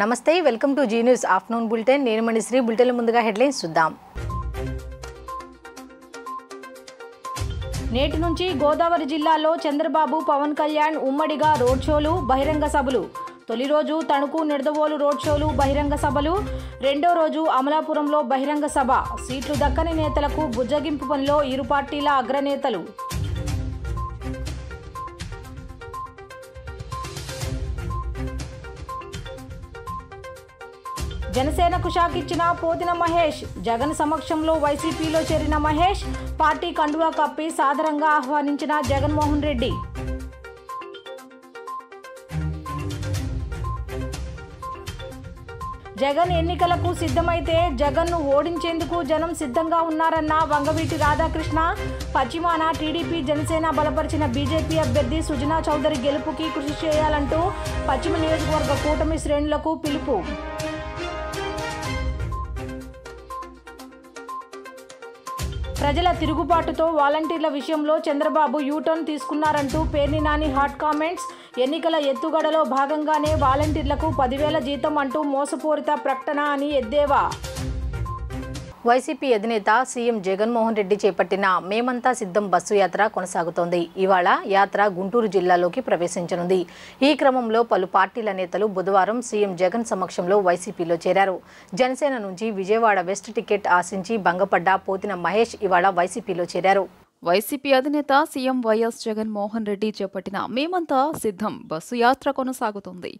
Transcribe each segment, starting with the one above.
నమస్తే welcome to Zee News afternoon bulletin నేను Manisri bulletin ముందుగా హెడ్లైన్స్ చూద్దాం నేటి నుంచి గోదావరి జిల్లాలో చంద్రబాబు పవన్ కళ్యాణ్ ఉమ్మడిగా రోడ్ షోలు బహిరంగ సభలు తొలి రోజు తణుకు నిడదవోలు రోడ్ షోలు బహిరంగ సభలు రెండో రోజు అమలాపురంలో బహిరంగ సభ సీట్లు దక్కని నేతలకు బుజ్జగింపు పనిలో ఇరు పార్టీల అగ్రనేతలు జనసేనకు షాక్ ఇచ్చిన పోతిన మహేష్ జగన్ సమక్షంలో వైసీపీలో చేరిన మహేష్ పార్టీ కండువా కప్పి సాదరంగా ఆహ్వానించిన జగన్మోహన్ రెడ్డి జగన్ ఎన్నికలకు సిద్ధమైతే జగన్ను ఓడించేందుకు జనం సిద్ధంగా ఉన్నారన్న వంగవీటి రాధాకృష్ణ పశ్చిమాన టీడీపీ జనసేన బలపరిచిన బీజేపీ అభ్యర్థి సుజనా చౌదరి గెలుపుకి కృషి చేయాలంటూ పశ్చిమ నియోజకవర్గ కూటమి శ్రేణులకు పిలుపు ప్రజల తిరుగుబాటుతో వాలంటీర్ల విషయంలో చంద్రబాబు యూటర్న్ తీసుకున్నారంటూ పేర్ని నాని హాట్ కామెంట్స్ ఎన్నికల ఎత్తుగడలో భాగంగానే వాలంటీర్లకు 10,000 జీతం అంటూ మోసపూరిత ప్రకటన అని ఎద్దేవా వైసీపీ అధినేత సీఎం జగన్మోహన్ రెడ్డి చేపట్టిన మేమంతా సిద్ధం బస్సు యాత్ర కొనసాగుతోంది. ఇవాళ యాత్ర గుంటూరు జిల్లాలోకి ప్రవేశించనుంది. ఈ క్రమంలో పలు పార్టీల నేతలు బుధవారం సీఎం జగన్ సమక్షంలో వైసీపీలో చేరారు. జనసేన నుంచి విజయవాడ వెస్ట్ టికెట్ ఆశించి భంగపడ్డ పోతిన మహేష్ ఇవాళ వైసీపీలో చేరారు. వైసీపీ అధినేత సీఎం వైఎస్ జగన్మోహన్ రెడ్డి చేపట్టిన మేమంతా సిద్ధం బస్సు యాత్ర కొనసాగుతోంది.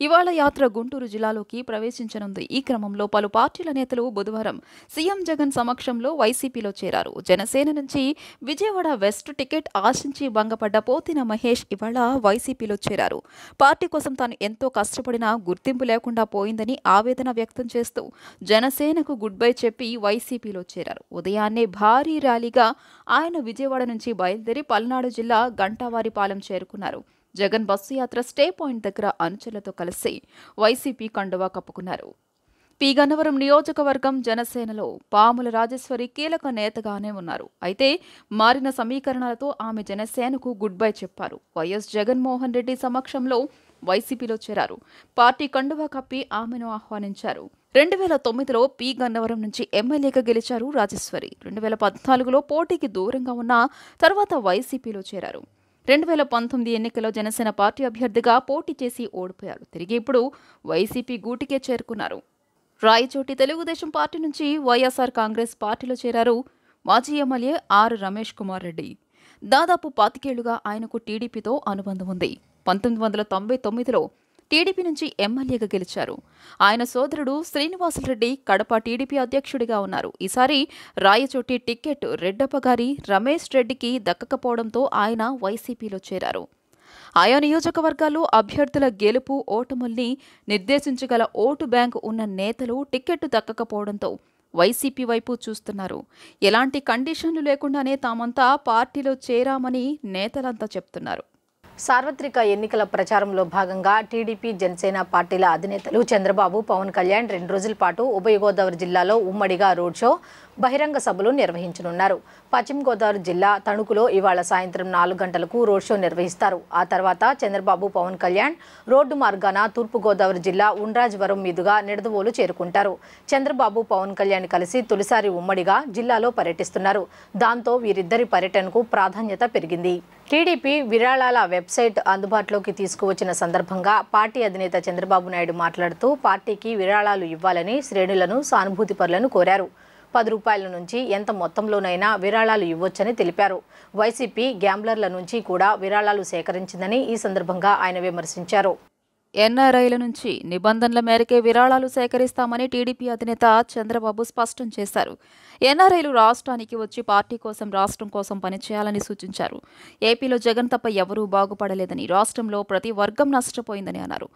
ఇవాళ యాత్ర గుంటూరు జిల్లాలోకి ప్రవేశించనుంది. ఈ క్రమంలో పలు పార్టీల నేతలు బుధవారం సీఎం జగన్ సమక్షంలో వైసీపీలో చేరారు. జనసేన నుంచి విజయవాడ వెస్ట్ టికెట్ ఆశించి భంగపడ్డ పోతిన మహేష్ ఇవాళ వైసీపీలో చేరారు. పార్టీ కోసం తాను ఎంతో కష్టపడినా గుర్తింపు లేకుండా పోయిందని ఆవేదన వ్యక్తం చేస్తూ జనసేనకు గుడ్ బై చెప్పి వైసీపీలో చేరారు. ఉదయాన్నే భారీ ర్యాలీగా ఆయన విజయవాడ నుంచి బయలుదేరి పల్నాడు జిల్లా గంటావారిపాలెం చేరుకున్నారు. జగన్ బస్సు యాత్ర స్టే పాయింట్ దగ్గర అనుచరులతో కలిసి వైసీపీ కండువా కప్పుకున్నారు. పి గన్నవరం నియోజకవర్గం జనసేనలో పాముల రాజేశ్వరి కీలక నేతగానే ఉన్నారు. అయితే మారిన సమీకరణాలతో ఆమె జనసేనకు గుడ్ బై చెప్పారు. వైఎస్ జగన్మోహన్ రెడ్డి సమక్షంలో వైసీపీలో చేరారు. పార్టీ కండువా కప్పి ఆమెను ఆహ్వానించారు. 2009లో పి గన్నవరం నుంచి ఎమ్మెల్యేగా గెలిచారు రాజేశ్వరి. 2014లో పోటీకి దూరంగా ఉన్న తర్వాత వైసీపీలో చేరారు. 2019 ఎన్నికల్లో జనసేన పార్టీ అభ్యర్థిగా పోటీ చేసి ఓడిపోయారు. తిరిగి ఇప్పుడు వైసీపీ గూటికే చేరుకున్నారు. రాయచోటి తెలుగుదేశం పార్టీ నుంచి వైఎస్ఆర్ కాంగ్రెస్ పార్టీలో చేరారు మాజీ ఎమ్మెల్యే ఆర్ రమేష్ కుమార్ రెడ్డి. దాదాపు 25 ఏళ్లుగా ఆయనకు టీడీపీతో అనుబంధం ఉంది. 1999లో టీడీపీ నుంచి ఎమ్మెల్యేగా గెలిచారు. ఆయన సోదరుడు శ్రీనివాసరెడ్డి కడప టీడీపీ అధ్యక్షుడిగా ఉన్నారు. ఈసారి రాయచోటి టికెట్ రెడ్డప్పగారి రమేష్ రెడ్డికి దక్కకపోవడంతో ఆయన వైసీపీలో చేరారు. ఆయా నియోజకవర్గాల్లో అభ్యర్థుల గెలుపు ఓటముల్ని నిర్దేశించగల ఓటు బ్యాంకు ఉన్న నేతలు టికెట్ దక్కకపోవడంతో వైసీపీ వైపు చూస్తున్నారు. ఎలాంటి కండిషన్లు లేకుండానే తామంతా పార్టీలో చేరామని నేతలంతా చెప్తున్నారు. సార్వత్రిక ఎన్నికల ప్రచారంలో భాగంగా టీడీపీ జనసేన పార్టీల అధినేతలు చంద్రబాబు పవన్ కళ్యాణ్ 2 రోజుల పాటు ఉభయ గోదావరి జిల్లాలో ఉమ్మడిగా రోడ్ షో బహిరంగ సభలు నిర్వహించనున్నారు. పశ్చిమ గోదావరి జిల్లా తణుకులో ఇవాళ సాయంత్రం 4 గంటలకు రోడ్ షో నిర్వహిస్తారు. ఆ తర్వాత చంద్రబాబు పవన్ కళ్యాణ్ రోడ్డు మార్గాన తూర్పు గోదావరి జిల్లా ఉండ్రాజవరం మీదుగా నిడదవోలు చేరుకుంటారు. చంద్రబాబు పవన్ కళ్యాణ్ కలిసి తొలిసారి ఉమ్మడిగా జిల్లాలో పర్యటిస్తున్నారు. దాంతో వీరిద్దరి పర్యటనకు ప్రాధాన్యత పెరిగింది. టీడీపీ విరాళాల వెబ్సైట్ అందుబాటులోకి తీసుకువచ్చిన సందర్భంగా పార్టీ అధినేత చంద్రబాబు నాయుడు మాట్లాడుతూ పార్టీకి విరాళాలు ఇవ్వాలని శ్రేణులను సానుభూతిపరులను కోరారు. 10 రూపాయల నుంచి ఎంత మొత్తంలోనైనా విరాళాలు ఇవ్వొచ్చని తెలిపారు. వైసీపీ గ్యాంబ్లర్ల నుంచి కూడా విరాళాలు సేకరించిందని ఈ సందర్భంగా ఆయన విమర్శించారు. ఎన్ఆర్ఐల నుంచి నిబంధనల మేరకే విరాళాలు సేకరిస్తామని టీడీపీ అధినేత చంద్రబాబు స్పష్టం చేశారు. ఎన్ఆర్ఐలు రాష్ట్రానికి వచ్చి పార్టీ కోసం రాష్ట్రం కోసం పనిచేయాలని సూచించారు. ఏపీలో జగన్ తప్ప ఎవరూ బాగుపడలేదని, రాష్ట్రంలో ప్రతి వర్గం నష్టపోయిందని అన్నారు.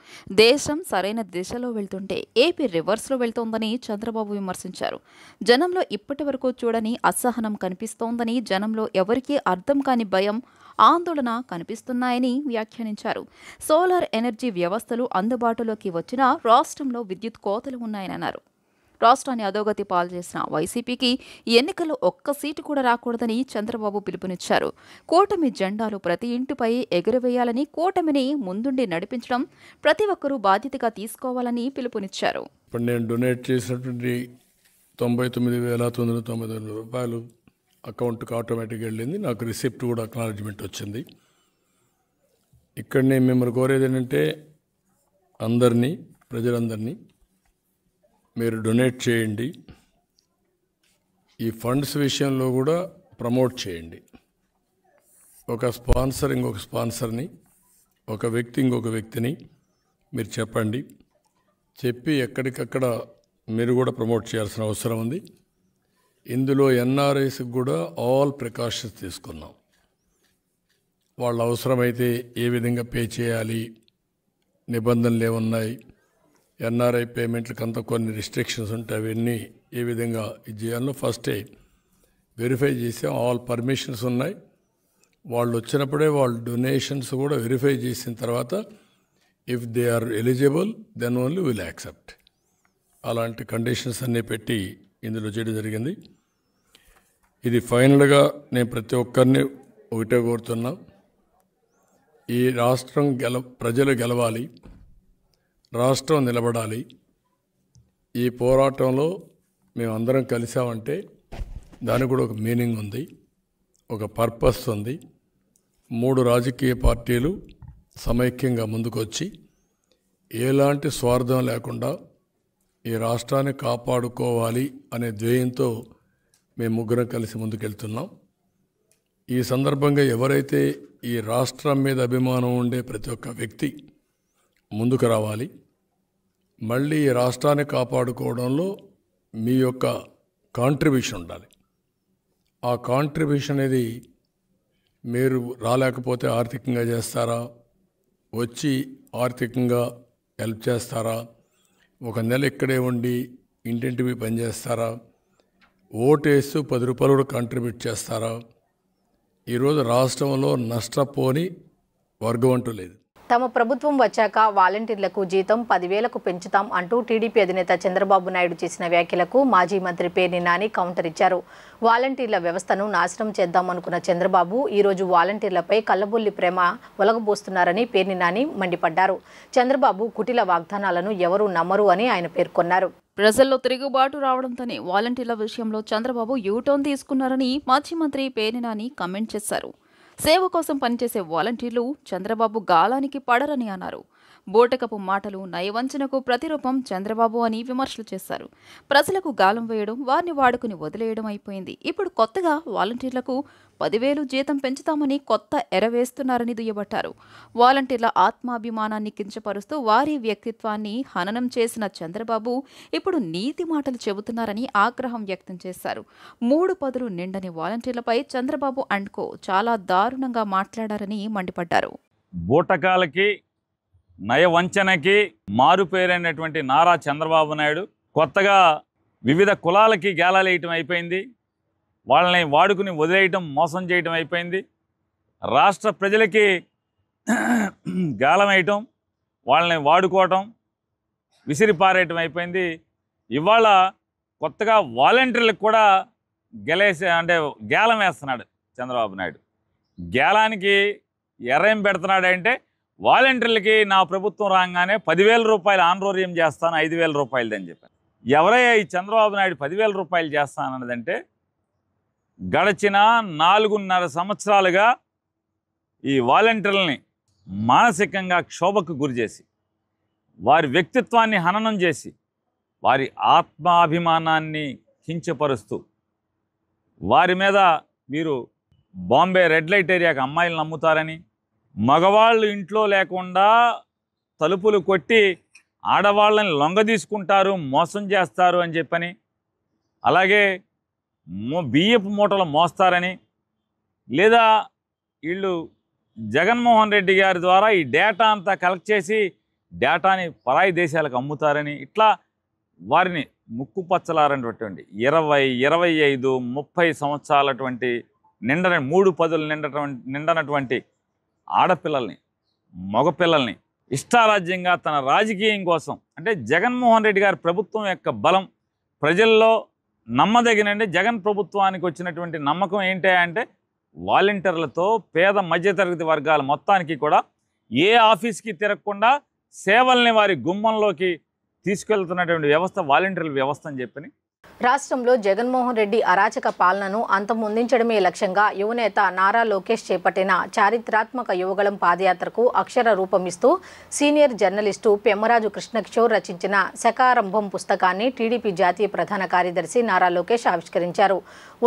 దేశం సరైన దిశలో వెళ్తుంటే ఏపీ రివర్స్లో వెళ్తోందని చంద్రబాబు విమర్శించారు. జనంలో ఇప్పటి వరకు చూడని అసహనం కనిపిస్తోందని, జనంలో ఎవరికీ అర్థం కాని భయం, ఆందోళన కనిపిస్తున్నాయని వ్యాఖ్యానించారు. సోలార్ ఎనర్జీ వ్యవస్థలు అందుబాటులోకి వచ్చినా రాష్ట్రంలో విద్యుత్ కోతలు ఉన్నాయని అన్నారు. రాష్ట్రాన్ని అధోగతి పాలు చేసిన వైసీపీకి ఈ ఎన్నికల్లో ఒక్క సీటు కూడా రాకూడదని చంద్రబాబు పిలుపునిచ్చారు. కూటమి జెండాలు ప్రతి ఇంటిపై ఎగురవేయాలని, కూటమిని ముందుండి నడిపించడం ప్రతి ఒక్కరూ బాధ్యతగా తీసుకోవాలని పిలుపునిచ్చారు. ఇప్పుడు నేను డొనేట్ చేసినటువంటి 99,999 రూపాయలు అకౌంట్కి ఆటోమేటిక్గా వెళ్ళింది. నాకు రిసిప్ట్ కూడా అక్నాలజ్మెంట్ వచ్చింది. ఇక్కడ నేను మిమ్మల్ని కోరేది ఏంటంటే ప్రజలందరినీ మీరు డొనేట్ చేయండి. ఈ ఫండ్స్ విషయంలో కూడా ప్రమోట్ చేయండి. ఒక స్పాన్సర్ ఇంకొక స్పాన్సర్ని, ఒక వ్యక్తి ఇంకొక వ్యక్తిని మీరు చెప్పండి. చెప్పి ఎక్కడికక్కడ మీరు కూడా ప్రమోట్ చేయాల్సిన అవసరం ఉంది. ఇందులో ఎన్ఆర్ఐస్కి కూడా ఆల్ ప్రికాషన్స్ తీసుకున్నాం. వాళ్ళ అవసరమైతే ఏ విధంగా పే చేయాలి, నిబంధనలు ఏమున్నాయి, ఎన్ఆర్ఐ పేమెంట్లకు అంతా కొన్ని రిస్ట్రిక్షన్స్ ఉంటాయి, అవన్నీ ఏ విధంగా ఇది చేయాలో ఫస్టే వెరిఫై చేసాం. ఆల్ పర్మిషన్స్ ఉన్నాయి. వాళ్ళు వచ్చినప్పుడే వాళ్ళ డొనేషన్స్ కూడా వెరిఫై చేసిన తర్వాత if they are eligible then only will accept. అలాంటి కండిషన్స్ అన్నీ పెట్టి ఇందులో చేయడం జరిగింది. ఇది ఫైనల్గా నేను ప్రతి ఒక్కరిని ఒకటే కోరుతున్నా, ఈ రాష్ట్రం ప్రజలు గెలవాలి, రాష్ట్రం నిలబడాలి. ఈ పోరాటంలో మేమందరం కలిసామంటే దానికి కూడా ఒక మీనింగ్ ఉంది, ఒక పర్పస్ ఉంది. 3 రాజకీయ పార్టీలు సమైక్యంగా ముందుకొచ్చి ఎలాంటి స్వార్థం లేకుండా ఈ రాష్ట్రాన్ని కాపాడుకోవాలి అనే ధ్యేయంతో మేము ముగ్గురం కలిసి ముందుకెళ్తున్నాం. ఈ సందర్భంగా ఎవరైతే ఈ రాష్ట్రం మీద అభిమానం ఉండే ప్రతి ఒక్క వ్యక్తి ముందుకు రావాలి. మళ్ళీ ఈ రాష్ట్రాన్ని కాపాడుకోవడంలో మీ యొక్క కాంట్రిబ్యూషన్ ఉండాలి. ఆ కాంట్రిబ్యూషన్ అనేది మీరు రాలేకపోతే ఆర్థికంగా చేస్తారా, వచ్చి ఆర్థికంగా హెల్ప్ చేస్తారా, ఒక నెల ఇక్కడే ఉండి ఇంటింటివి పనిచేస్తారా, ఓటేస్తూ 10 రూపాయలు కూడా కాంట్రిబ్యూట్ చేస్తారా? ఈరోజు రాష్ట్రంలో నష్టపోని వర్గం అంటూ లేదు. తమ ప్రభుత్వం వచ్చాక వాలంటీర్లకు జీతం 10,000కు పెంచుతాం అంటూ టీడీపీ అధినేత చంద్రబాబు నాయుడు చేసిన వ్యాఖ్యలకు మాజీ మంత్రి పేర్ని నాని కౌంటర్ ఇచ్చారు. వాలంటీర్ల వ్యవస్థను నాశనం చేద్దామనుకున్న చంద్రబాబు ఈరోజు వాలంటీర్లపై కల్లబొల్లి ప్రేమ ఒలగబోస్తున్నారని పేర్ని నాని మండిపడ్డారు. చంద్రబాబు కుటిల వాగ్దానాలను ఎవరూ నమ్మరు అని ఆయన పేర్కొన్నారు. ప్రజల్లో తిరుగుబాటు రావడంతోనే వాలంటీర్ల విషయంలో చంద్రబాబు యూటర్న్ తీసుకున్నారని మాజీ మంత్రి పేర్ని నాని కామెంట్ చేశారు. సేవ కోసం పనిచేసే వాలంటీర్లు చంద్రబాబు గాలానికి పడరని అన్నారు. బోటకపు మాటలు, నయవంచనకు ప్రతిరూపం చంద్రబాబు అని విమర్శలు చేశారు. ప్రజలకు గాలం వేయడం, వారిని వాడుకుని వదిలేయడం అయిపోయింది. ఇప్పుడు కొత్తగా వాలంటీర్లకు 10,000 జీతం పెంచుతామని కొత్త ఎరవేస్తున్నారని దుయ్యబట్టారు. వాలంటీర్ల ఆత్మాభిమానాన్ని కించపరుస్తూ వారి వ్యక్తిత్వాన్ని హననం చేసిన చంద్రబాబు ఇప్పుడు నీతి మాటలు చెబుతున్నారని ఆగ్రహం వ్యక్తం చేశారు. 3 పదులు నిండని వాలంటీర్లపై చంద్రబాబు అండ్ కో చాలా దారుణంగా మాట్లాడారని మండిపడ్డారు. బూటకాలకి, నయవంచనకి మారుపేరైనటువంటి నారా చంద్రబాబు నాయుడు కొత్తగా వివిధ కులాలకి గేలాలేయటం అయిపోయింది. వాళ్ళని వాడుకుని వదిలేయటం, మోసం చేయటం అయిపోయింది. రాష్ట్ర ప్రజలకి గాలం వేయటం, వాళ్ళని వాడుకోవటం, విసిరిపారేయటం అయిపోయింది. ఇవాళ కొత్తగా వాలంటీర్లకు కూడా గేలం వేస్తున్నాడు చంద్రబాబు నాయుడు. గేలానికి ఎర్రేం పెడుతున్నాడంటే వాలంటీర్లకి నా ప్రభుత్వం రాగానే 10,000 రూపాయలు ఆన్రోర్యం చేస్తాను, 5,000 రూపాయలదని చెప్పాను. ఎవరయ్యా ఈ చంద్రబాబు నాయుడు 10,000 రూపాయలు చేస్తానన్నదంటే, గడిచిన 4.5 సంవత్సరాలుగా ఈ వాలంటీర్లని మానసికంగా క్షోభకు గురిచేసి, వారి వ్యక్తిత్వాన్ని హననం చేసి, వారి ఆత్మాభిమానాన్ని కించపరుస్తూ, వారి మీద మీరు బాంబే రెడ్ లైట్ ఏరియాకి అమ్మాయిలను అమ్ముతారని, మగవాళ్ళు ఇంట్లో లేకుండా తలుపులు కొట్టి ఆడవాళ్ళని లొంగ తీసుకుంటారు, మోసం చేస్తారు అని చెప్పని, అలాగే బియ్యపు మూటలు మోస్తారని, లేదా వీళ్ళు జగన్మోహన్ రెడ్డి గారి ద్వారా ఈ డేటా అంతా కలెక్ట్ చేసి డేటాని పరాయి దేశాలకు అమ్ముతారని, ఇట్లా వారిని ముక్కుపచ్చలారనటువంటి 20, 25, 30 సంవత్సరాలటువంటి 3 పదులు నిండనటువంటి ఆడపిల్లల్ని, మగపిల్లల్ని ఇష్టారాజ్యంగా తన రాజకీయం కోసం, అంటే జగన్మోహన్ రెడ్డి గారి ప్రభుత్వం యొక్క బలం, ప్రజల్లో నమ్మదగినండి జగన్ ప్రభుత్వానికి వచ్చినటువంటి నమ్మకం ఏంటి అంటే వాలంటీర్లతో పేద మధ్యతరగతి వర్గాల మొత్తానికి కూడా ఏ ఆఫీస్కి తిరగకుండా సేవల్ని వారి గుమ్మంలోకి తీసుకెళ్తున్నటువంటి వ్యవస్థ వాలంటీర్ల వ్యవస్థ అని చెప్పని. రాష్ట్రంలో జగన్మోహన్ రెడ్డి అరాచక పాలనను అంతమొందించడమే లక్ష్యంగా యువనేత నారా లోకేష్ చేపట్టిన చారిత్రాత్మక యువగళం పాదయాత్రకు అక్షర రూపమిస్తూ సీనియర్ జర్నలిస్టు పెమ్మరాజు కృష్ణకిషోర్ రచించిన శకారంభం పుస్తకాన్ని టీడీపీ జాతీయ ప్రధాన కార్యదర్శి నారా లోకేష్ ఆవిష్కరించారు.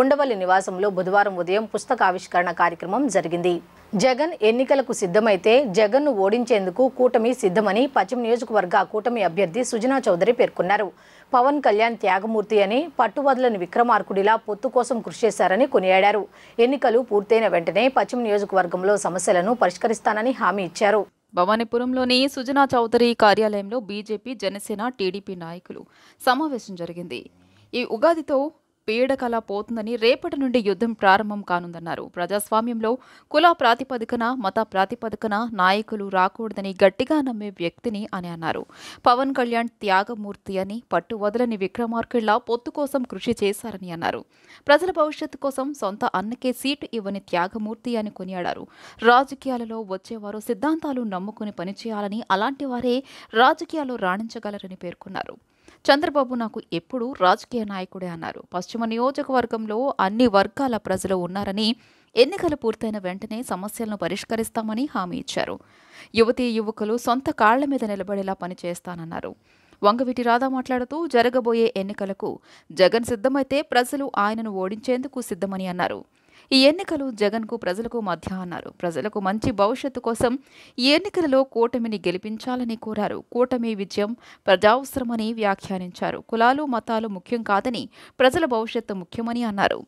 ఉండవల్లి నివాసంలో బుధవారం ఉదయం పుస్తక ఆవిష్కరణ కార్యక్రమం జరిగింది. జగన్ ఎన్నికలకు సిద్ధమైతే జగన్ను ఓడించేందుకు కూటమి సిద్ధమని పశ్చిమ నియోజకవర్గ కూటమి అభ్యర్థి సుజనా చౌదరి పేర్కొన్నారు. పవన్ కళ్యాణ్ త్యాగమూర్తి అని పట్టువదలని విక్రమార్కుడిలా పొత్తు కోసం కృషి చేశారని కొనియాడారు. ఎన్నికలు పూర్తయిన వెంటనే పశ్చిమ నియోజకవర్గంలో సమస్యలను పరిష్కరిస్తానని హామీ ఇచ్చారు. భవానీపురంలోని సుజనా చౌదరి కార్యాలయంలో బీజేపీ, జనసేన, టీడీపీ నాయకులు సమావేశం జరిగింది. ఈ ఉగాదితో పీడకల పోతుందని రేపటి నుండి యుద్ధం ప్రారంభం కానుందన్నారు. ప్రజాస్వామ్యంలో కుల ప్రాతిపదికన, మత ప్రాతిపదికన నాయకులు రాకూడదని గట్టిగా నమ్మే వ్యక్తిని అని అన్నారు. పవన్ కళ్యాణ్ త్యాగమూర్తి అని పట్టువదలని విక్రమార్కుడిలా పొత్తు కోసం కృషి చేశారని అన్నారు. ప్రజల భవిష్యత్తు కోసం సొంత అన్నకే సీటు ఇవ్వని త్యాగమూర్తి అని కొనియాడారు. రాజకీయాలలో వచ్చేవారు సిద్ధాంతాలు నమ్ముకుని పనిచేయాలని, అలాంటి వారే రాజకీయాల్లో రాణించగలరని పేర్కొన్నారు. చంద్రబాబు నాకు ఎప్పుడూ రాజకీయ నాయకుడే అన్నారు. పశ్చిమ నియోజకవర్గంలో అన్ని వర్గాల ప్రజలు ఉన్నారని, ఎన్నికలు పూర్తయిన వెంటనే సమస్యలను పరిష్కరిస్తామని హామీ ఇచ్చారు. యువతీ యువకులు సొంత కాళ్ల మీద నిలబడేలా పనిచేస్తానన్నారు. వంగవీటి రాధా మాట్లాడుతూ జరగబోయే ఎన్నికలకు జగన్ సిద్ధమైతే ప్రజలు ఆయనను ఓడించేందుకు సిద్ధమని అన్నారు. ఈ ఎన్నికలు జగన్కు ప్రజలకు మధ్య అన్నారు. ప్రజలకు మంచి భవిష్యత్తు కోసం ఈ ఎన్నికలలో కూటమిని గెలిపించాలని కోరారు. కూటమి విజయం ప్రజావసరమని వ్యాఖ్యానించారు. కులాలు మతాలు ముఖ్యం కాదని, ప్రజల భవిష్యత్తు ముఖ్యమని అన్నారు.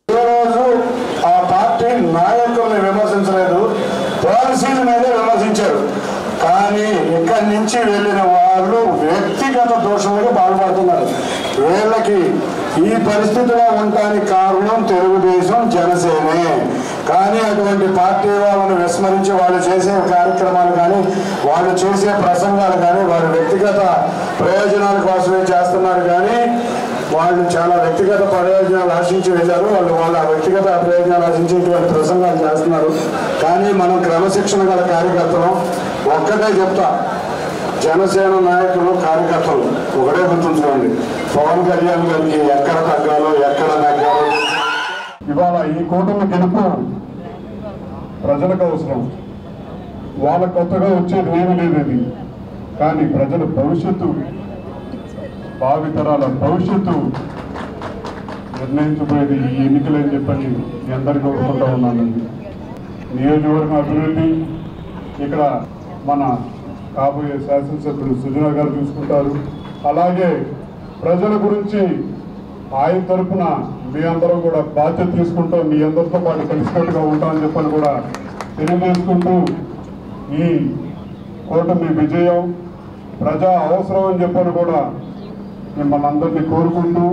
కానీ ఇక్కడి నుంచి వెళ్ళిన వాళ్ళు వ్యక్తిగత దోషాలకు పాల్పడుతున్నారు. వీళ్ళకి ఈ పరిస్థితిలో ఉండడానికి కారణం తెలుగుదేశం, జనసేనే. కానీ అటువంటి పార్టీ వాళ్ళను విస్మరించి వాళ్ళు చేసే కార్యక్రమాలు కానీ, వాళ్ళు చేసే ప్రసంగాలు కానీ వారి వ్యక్తిగత ప్రయోజనాల కోసమే చేస్తున్నారు. కానీ వాళ్ళు చాలా వ్యక్తిగత ప్రయోజనాలు ఆశించి వెళ్ళారు. వాళ్ళ వ్యక్తిగత ప్రయోజనాలు ఆశించేటువంటి ప్రసంగాలు చేస్తున్నారు. కానీ మనం క్రమశిక్షణ గల కార్యకర్తలు ఒక్కటే చెప్తా, జనసేన నాయకులు, కార్యకర్తలు ఒకటే గుర్తుంచుకోండి, పవన్ కళ్యాణ్ గారికి ఎక్కడ తగ్గాలో ఎక్కడ నెగ్గాలో. ఇవాళ ఈ కూటమి గెలుపు ప్రజలకు అవసరం. వాళ్ళ కొత్తగా వచ్చేది ఏమీ లేదు. కానీ ప్రజల భవిష్యత్తు, భావితరాల భవిష్యత్తు నిర్ణయించబోయేది ఈ ఎన్నికలని చెప్పని మీ అందరికీ కోరుకుంటా ఉన్నానండి. నియోజకవర్గం అభివృద్ధి ఇక్కడ మన కాబోయే శాసనసభ్యులు సుజనా గారు చూసుకుంటారు. అలాగే ప్రజల గురించి ఆయన తరఫున మీ అందరూ కూడా బాధ్యత తీసుకుంటాం, మీ అందరితో పాటు కలిసికట్టుగా ఉంటామని చెప్పని కూడా తెలియజేసుకుంటూ, ఈ కూటమి విజయం ప్రజా అవసరం అని చెప్పని కూడా మిమ్మల్ని అందరినీ కోరుకుంటూ,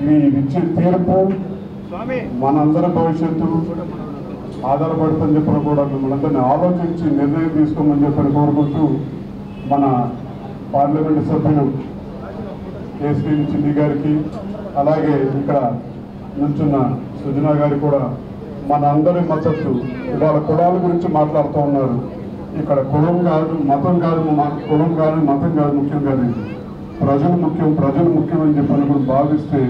మీ ఇచ్చే తీర్పు మనందరి భవిష్యత్తు ఆధారపడుతుందని చెప్పని కూడా మిమ్మల్ని అందరినీ ఆలోచించి నిర్ణయం తీసుకోమని చెప్పని కోరుకుంటూ, మన పార్లమెంటు సభ్యులు కేసీ చిన్ని గారికి, అలాగే ఇక్కడ నుంచున్న సుజనా గారికి కూడా మన అందరి మద్దతు. ఇవాళ కులాల గురించి మాట్లాడుతూ ఉన్నారు. ఇక్కడ కులం కాదు, మతం కాదు, కులం కాదు, మతం కాదు, ముఖ్యం కాదు, ప్రజలు ముఖ్యం, ప్రజలు ముఖ్యం అని చెప్పని కూడా భావిస్తే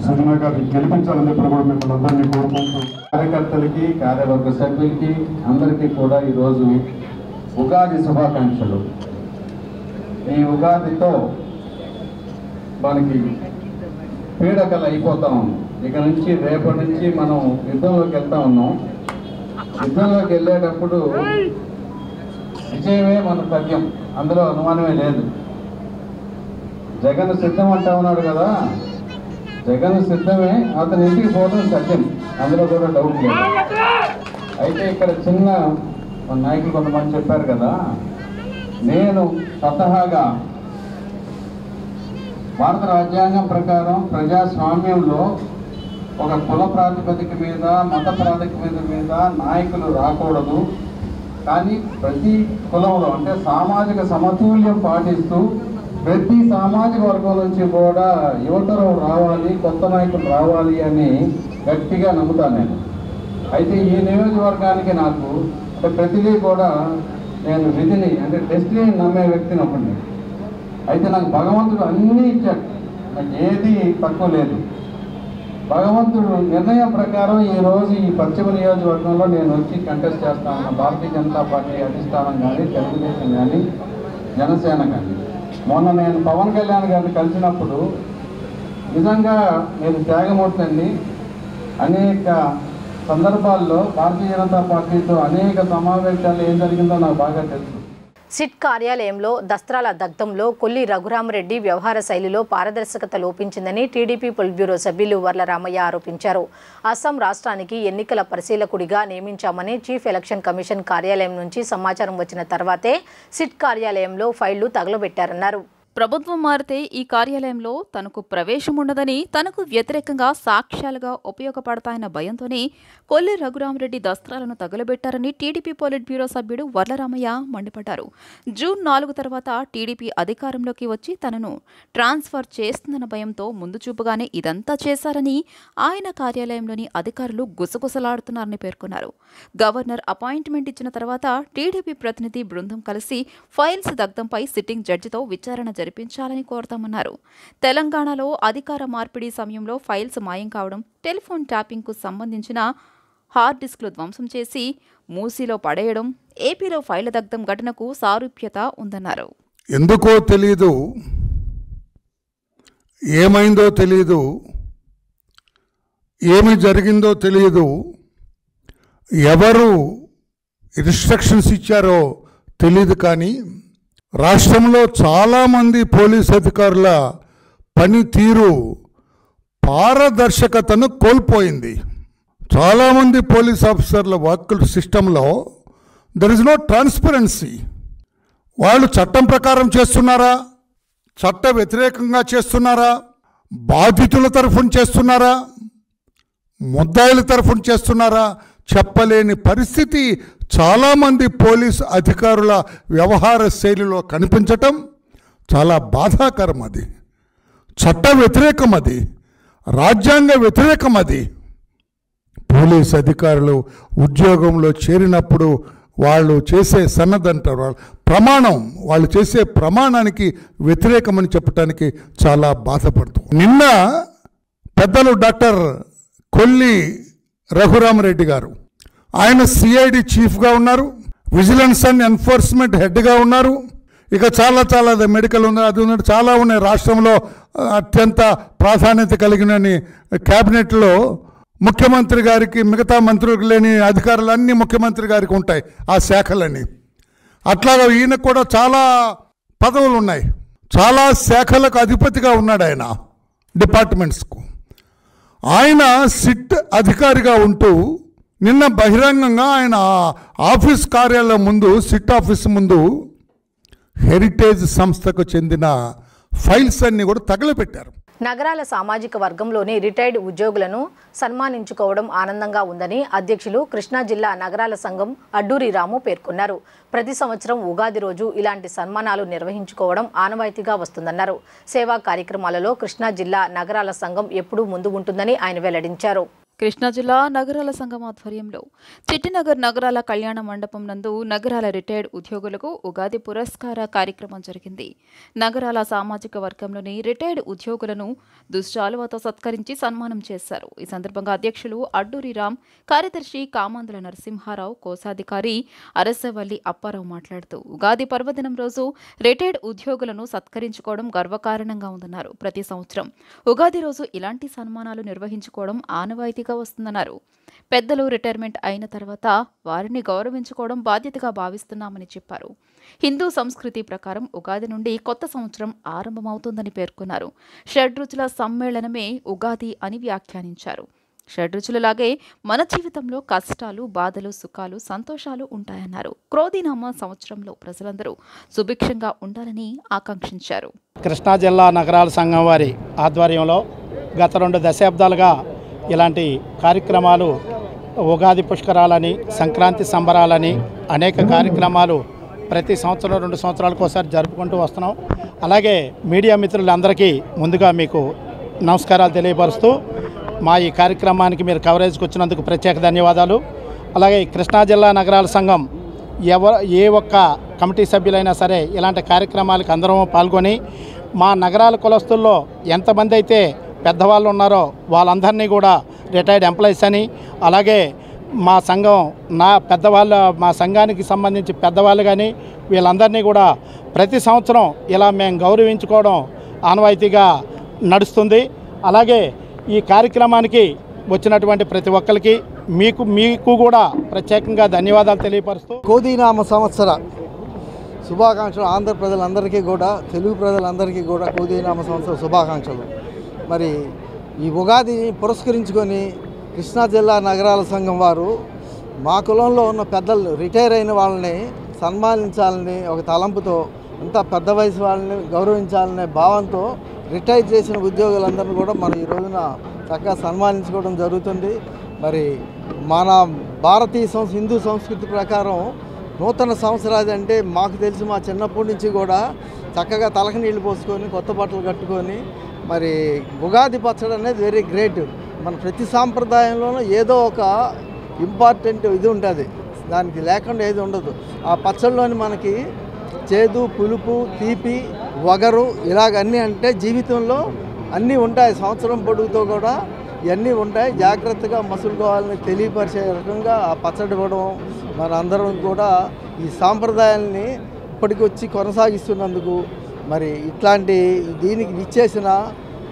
సుజనా గారిని గెలిపించాలని చెప్పి కూడా మిమ్మల్ని అందరినీ కోరుకుంటాం. కార్యకర్తలకి, కార్యవర్గ సభ్యులకి అందరికీ కూడా ఈరోజు ఉగాది శుభాకాంక్షలు. ఈ ఉగాదితో మనకి పీడకలు అయిపోతాం. ఇక నుంచి రేపటి నుంచి మనం యుద్ధంలోకి వెళ్తా ఉన్నాం. యుద్ధంలోకి వెళ్ళేటప్పుడు విజయమే మన సత్యం, అందులో అనుమానమే లేదు. జగన్ సిద్ధం అంటా ఉన్నాడు కదా, జగన్ సిద్ధమే, అతని ఇంటికి పోవడం సత్యం, అందులో కూడా డౌట్ లేదు. అయితే ఇక్కడ చిన్న నాయకులు కొంతమంది చెప్పారు కదా, నేను స్వతహాగా భారత రాజ్యాంగం ప్రకారం ప్రజాస్వామ్యంలో ఒక కుల ప్రాతిపదిక మీద, మత ప్రాతిపదిక మీద నాయకులు రాకూడదు. కానీ ప్రతి కులంలో అంటే సామాజిక సమతుల్యం పాటిస్తూ ప్రతి సామాజిక వర్గం నుంచి కూడా యువతరం రావాలి, కొత్త నాయకులు రావాలి అని గట్టిగా నమ్ముతాను నేను. అయితే ఈ నియోజకవర్గానికి నాకు అంటే ప్రతిదీ కూడా నేను విధిని అంటే డెస్టినీని నమ్మే వ్యక్తిని ఒకటి. అయితే నాకు భగవంతుడు అన్నీ ఇచ్చాడు, నాకు ఏది తక్కువ లేదు. భగవంతుడు నిర్ణయం ప్రకారం ఈరోజు ఈ పశ్చిమ నియోజకవర్గంలో నేను వచ్చి కంటెస్ట్ చేస్తాను. భారతీయ జనతా పార్టీ అధిష్టానం కానీ, తెలుగుదేశం కానీ, జనసేన కానీ. మొన్న నేను పవన్ కళ్యాణ్ గారిని కలిసినప్పుడు నిజంగా నేను త్యాగమూర్తండి. అనేక సందర్భాల్లో భారతీయ జనతా పార్టీతో అనేక సమావేశాలు ఏం జరిగిందో నాకు బాగా తెలుసు. సిట్ కార్యాలయంలో దస్త్రాల దగ్ధంలో కొల్లి రఘురామరెడ్డి వ్యవహార శైలిలో పారదర్శకత లోపించిందని టీడీపీ పొలిట్ బ్యూరో సభ్యులు వర్ల రామయ్య ఆరోపించారు. అస్సాం రాష్ట్రానికి ఎన్నికల పరిశీలకుడిగా నియమించామని చీఫ్ ఎలక్షన్ కమిషన్ కార్యాలయం నుంచి సమాచారం వచ్చిన తర్వాతే సిట్ కార్యాలయంలో ఫైళ్లు తగలబెట్టారన్నారు. ప్రభుత్వం మారితే ఈ కార్యాలయంలో తనకు ప్రవేశం ఉండదని, తనకు వ్యతిరేకంగా సాక్ష్యాలుగా ఉపయోగపడతాయన్న భయంతోనే కొల్లి రఘురామరెడ్డి దస్త్రాలను తగులబెట్టారని టీడీపీ పొలిట్ బ్యూరో సభ్యుడు వర్లరామయ్య మండిపడ్డారు. జూన్ 4 తర్వాత టీడీపీ అధికారంలోకి వచ్చి తనను ట్రాన్స్ఫర్ చేస్తుందన్న భయంతో ముందు చూపుగానే ఇదంతా చేశారని, ఆయన కార్యాలయంలోని అధికారులు గుసగుసలాడుతున్నారని పేర్కొన్నారు. గవర్నర్ అపాయింట్మెంట్ ఇచ్చిన తర్వాత టీడీపీ ప్రతినిధి బృందం కలిసి ఫైల్స్ దగ్ధంపై సిట్టింగ్ జడ్జితో విచారణ జరిపించాలని కోరతామన్నారు. తెలంగాణలో అధికార మార్పిడి సమయంలో ఫైల్స్ మాయం కావడం, టెలిఫోన్ ట్యాపింగ్ కు సంబంధించిన హార్డ్ డిస్క్లు ధ్వంసం చేసి మూసీలో పడేయడం, ఏపీలో ఫైళ్ల దగ్ధం ఘటనకు సారూప్యత ఉందన్నారు. ఎందుకో తెలియదు, ఏమైందో తెలియదు, ఏమి జరిగిందో తెలియదు, ఎవరు ఇన్స్ట్రక్షన్స్ ఇచ్చారో తెలియదు. కానీ రాష్ట్రంలో చాలామంది పోలీస్ అధికారుల పనితీరు పారదర్శకతను కోల్పోయింది. చాలామంది పోలీస్ ఆఫీసర్ల వర్క్ సిస్టంలో దర్ ఇస్ నో ట్రాన్స్పరెన్సీ. వాళ్ళు చట్టం ప్రకారం చేస్తున్నారా, చట్ట వ్యతిరేకంగా చేస్తున్నారా, బాధితుల తరఫున చేస్తున్నారా, ముద్దాయిల తరఫున చేస్తున్నారా చెప్పలేని పరిస్థితి చాలామంది పోలీస్ అధికారుల వ్యవహార శైలిలో కనిపించటం చాలా బాధాకరం. అది చట్ట వ్యతిరేకం, అది రాజ్యాంగ వ్యతిరేకం. అది పోలీస్ అధికారులు ఉద్యోగంలో చేరినప్పుడు వాళ్ళు చేసే సన్నద్ధంటారు, ప్రమాణం, వాళ్ళు చేసే ప్రమాణానికి వ్యతిరేకమని చెప్పడానికి చాలా బాధపడుతూ. నిన్న పెద్దలు డాక్టర్ కొల్లి రఘురామరెడ్డి గారు, ఆయన సిఐడి చీఫ్గా ఉన్నారు, విజిలెన్స్ అండ్ ఎన్ఫోర్స్మెంట్ హెడ్గా ఉన్నారు. ఇక చాలా మెడికల్ ఉంది, అది ఉన్నట్టు చాలా ఉన్నాయి. రాష్ట్రంలో అత్యంత ప్రాధాన్యత కలిగిన క్యాబినెట్లో ముఖ్యమంత్రి గారికి, మిగతా మంత్రులకు లేని అధికారులు అన్నీ ముఖ్యమంత్రి గారికి ఉంటాయి ఆ శాఖలన్నీ. అట్లాగా ఈయన కూడా చాలా పదవులు ఉన్నాయి, చాలా శాఖలకు అధిపతిగా ఉన్నాడు ఆయన, డిపార్ట్మెంట్స్కు. ఆయన సిట్ అధికారిగా ఉంటూ నిన్న బహిరంగంగా ఆయన ఆఫీస్ కార్యాలయం ముందు, సిట్ ఆఫీస్ ముందు హెరిటేజ్ సంస్థకు చెందిన ఫైల్స్ అన్నీ కూడా తగలబెట్టారు. నగరాల సామాజిక వర్గంలోని రిటైర్డ్ ఉద్యోగులను సన్మానించుకోవడం ఆనందంగా ఉందని అధ్యక్షులు కృష్ణా జిల్లా నగరాల సంఘం అడ్డూరి రాము పేర్కొన్నారు. ప్రతి సంవత్సరం ఉగాది రోజు ఇలాంటి సన్మానాలు నిర్వహించుకోవడం ఆనవాయితీగా వస్తుందన్నారు. సేవా కార్యక్రమాలలో కృష్ణా జిల్లా నగరాల సంఘం ఎప్పుడూ ముందు ఉంటుందని ఆయన వెల్లడించారు. కృష్ణా జిల్లా నగరాల సంఘం ఆధ్వర్యంలో చిట్టినగర్ నగరాల కళ్యాణ మండపం నందు నగరాల రిటైర్డ్ ఉద్యోగులకు ఉగాది పురస్కార కార్యక్రమం జరిగింది. నగరాల సామాజిక వర్గంలోని రిటైర్డ్ ఉద్యోగులను దుశ్శాలువతో సత్కరించి సన్మానం చేశారు. ఈ సందర్భంగా అధ్యక్షులు అడ్డూరి రామ్, కార్యదర్శి కామాందుల నరసింహారావు, కోశాధికారి అరసవల్లి అప్పారావు మాట్లాడుతూ ఉగాది పర్వదినం రోజు రిటైర్డ్ ఉద్యోగులను సత్కరించుకోవడం గర్వకారణంగా ఉందన్నారు. ప్రతి సంవత్సరం ఉగాది రోజు ఇలాంటి సన్మానాలు నిర్వహించుకోవడం ఆనవాయితీగా వస్తుందన్నారు. పెద్దలు రిటైర్మెంట్ అయిన తర్వాత వారిని గౌరవించుకోవడం బాధ్యతగా భావిస్తున్నామని చెప్పారు. హిందూ సంస్కృతి ప్రకారం ఉగాది నుండి కొత్త సంవత్సరం ఆరంభమవుతుందని పేర్కొన్నారు. షడ్రుచుల సమ్మేళనమే ఉగాది అని వ్యాఖ్యానించారు. షడ్రుచులలాగే మన జీవితంలో కష్టాలు, బాధలు, సుఖాలు, సంతోషాలు ఉంటాయన్నారు. క్రోధీనామ సంవత్సరంలో ప్రజలందరూ సుభిక్షంగా ఉండాలని ఆకాంక్షించారు. కృష్ణా జిల్లా నగరాల సంఘం వారి ఆధ్వర్యంలో గత 2 దశాబ్దాలుగా ఇలాంటి కార్యక్రమాలు, ఉగాది పుష్కరాలని, సంక్రాంతి సంబరాలని అనేక కార్యక్రమాలు ప్రతి సంవత్సరం 2 సంవత్సరాలకు ఒకసారి జరుపుకుంటూ వస్తున్నాం. అలాగే మీడియా మిత్రులందరికీ ముందుగా మీకు నమస్కారాలు తెలియపరుస్తూ మా ఈ కార్యక్రమానికి మీరు కవరేజ్కి వచ్చినందుకు ప్రత్యేక ధన్యవాదాలు. అలాగే కృష్ణా జిల్లా నగరాల సంఘం ఏ ఒక్క కమిటీ సభ్యులైనా సరే ఇలాంటి కార్యక్రమాలకు అందరం పాల్గొని మా నగరాల కులస్తుల్లో ఎంతమంది అయితే పెద్దవాళ్ళు ఉన్నారో వాళ్ళందరినీ కూడా రిటైర్డ్ ఎంప్లాయీస్ అని, అలాగే మా సంఘం మా సంఘానికి సంబంధించి పెద్దవాళ్ళు కానీ వీళ్ళందరినీ కూడా ప్రతి సంవత్సరం ఇలా మేము గౌరవించుకోవడం ఆనవాయితీగా నడుస్తుంది. అలాగే ఈ కార్యక్రమానికి వచ్చినటువంటి ప్రతి ఒక్కరికి మీకు కూడా ప్రత్యేకంగా ధన్యవాదాలు తెలియపరుస్తూ కోదీనామ సంవత్సర శుభాకాంక్షలు ఆంధ్ర ప్రజలందరికీ కూడా, తెలుగు ప్రజలందరికీ కూడా కోదీనామ సంవత్సర శుభాకాంక్షలు. మరి ఈ ఉగాదిని పురస్కరించుకొని కృష్ణా జిల్లా నగరాల సంఘం వారు మా కులంలో ఉన్న పెద్దలు రిటైర్ అయిన వాళ్ళని సన్మానించాలని ఒక తలంపుతో, అంత పెద్ద వయసు వాళ్ళని గౌరవించాలనే భావంతో రిటైర్ చేసిన ఉద్యోగులందరినీ కూడా మనం ఈ రోజున చక్కగా సన్మానించుకోవడం జరుగుతుంది. మరి మన భారతీయ హిందూ సంస్కృతి ప్రకారం నూతన సంవత్సరాది అంటే మాకు తెలిసి మా చిన్నప్పటి నుంచి కూడా చక్కగా తలకు నీళ్ళు పోసుకొని కొత్త బట్టలు కట్టుకొని మరి ఉగాది పచ్చడి అనేది వెరీ గ్రేట్. మన ప్రతి సాంప్రదాయంలోనూ ఏదో ఒక ఇంపార్టెంట్ ఇది ఉంటుంది, దానికి లేకుండా ఏది ఉండదు. ఆ పచ్చడిలోని మనకి చేదు, పులుపు, తీపి, వగరు ఇలాగన్నీ అంటే జీవితంలో అన్నీ ఉంటాయి. సంవత్సరం పొడుగుతో కూడా ఇవన్నీ ఉంటాయి. జాగ్రత్తగా మసులుకోవాలని తెలియపరిచే రకంగా ఆ పచ్చడి ఇవ్వడం, మన అందరం కూడా ఈ సాంప్రదాయాల్ని ఇప్పటికి వచ్చి కొనసాగిస్తున్నందుకు మరి ఇట్లాంటి దీనికి విచ్చేసిన